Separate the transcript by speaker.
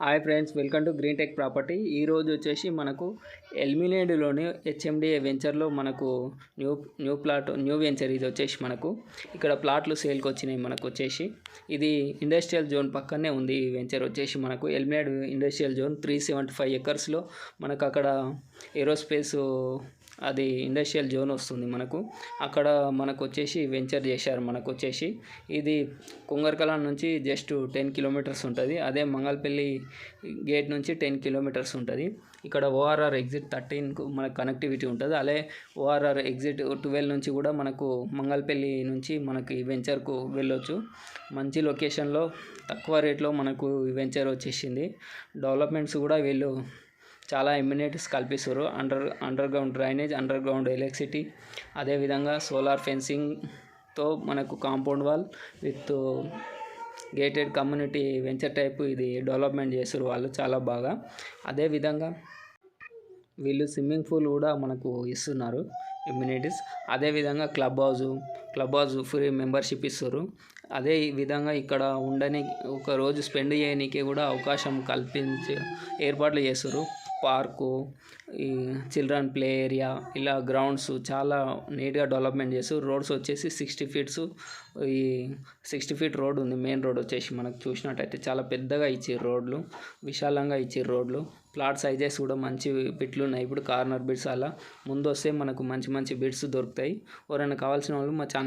Speaker 1: Hi friends, welcome to green tech property. ఈరోజు వచ్చేసి మనకు ఎల్మినేడ్లోని హెచ్ఎండిఏ వెంచర్లో మనకు న్యూ వెంచర్ ఇది వచ్చేసి మనకు ఇక్కడ ప్లాట్లు సేల్కి వచ్చినాయి. మనకు వచ్చేసి ఇది ఇండస్ట్రియల్ జోన్ పక్కనే ఉంది. ఈ వెంచర్ వచ్చేసి మనకు ఎల్మినేడ్ ఇండస్ట్రియల్ జోన్ 375 ఎకర్స్లో మనకు అక్కడ ఏరోస్పేస్ అది ఇండస్ట్రియల్ జోన్ వస్తుంది. మనకు అక్కడ మనకు వచ్చేసి వెంచర్ చేశారు. మనకు వచ్చేసి ఇది కుంగర్కలా నుంచి జస్ట్ 10 కిలోమీటర్స్ ఉంటుంది. అదే మంగళపల్లి గేట్ నుంచి 10 కిలోమీటర్స్ ఉంటుంది. ఇక్కడ ఓఆర్ఆర్ ఎగ్జిట్ 13కు మనకు కనెక్టివిటీ ఉంటుంది. అలాగే ఓఆర్ఆర్ ఎగ్జిట్ 12 నుంచి కూడా మనకు మంగళపల్లి నుంచి మనకి ఈ వెంచర్కు వెళ్ళొచ్చు. మంచి లొకేషన్లో తక్కువ రేట్లో మనకు ఈ వెంచర్ వచ్చేసింది. డెవలప్మెంట్స్ కూడా వీళ్ళు చాలా ఎమ్యూనిటీస్ కల్పిస్తారు. Under ground drainage, under ground electricity, అదేవిధంగా సోలార్ ఫెన్సింగ్తో మనకు compound wall with gated community venture type ఇది డెవలప్మెంట్ చేస్తారు వాళ్ళు చాలా బాగా. అదేవిధంగా వీళ్ళు స్విమ్మింగ్ పూల్ కూడా మనకు ఇస్తున్నారు ఎమ్యూనిటీస్. అదేవిధంగా క్లబ్ హౌస్ ఫ్రీ మెంబర్షిప్ ఇస్తారు. అదే విధంగా ఇక్కడ ఉండని ఒక రోజు స్పెండ్ చేయడానికి కూడా అవకాశం కల్పించి ఏర్పాట్లు చేస్తారు. పార్కు, ఈ చిల్డ్రన్ ప్లే ఏరియా, ఇలా గ్రౌండ్స్ చాలా నీట్గా డెవలప్మెంట్ చేస్తారు. రోడ్స్ వచ్చేసి 60 ఫీట్స్, ఈ 60 ఫీట్ రోడ్ ఉంది. మెయిన్ రోడ్ వచ్చేసి మనకు చూసినట్టయితే చాలా పెద్దగా ఇచ్చారు రోడ్లు, విశాలంగా ఇచ్చారు రోడ్లు. ప్లాట్ సైజెస్ కూడా మంచి బిట్లు ఉన్నాయి. ఇప్పుడు కార్నర్ బిట్స్ అలా ముందు వస్తే మనకు మంచి బిట్స్ దొరుకుతాయి. ఎవరైనా కావాల్సిన వాళ్ళు మా ఛానల్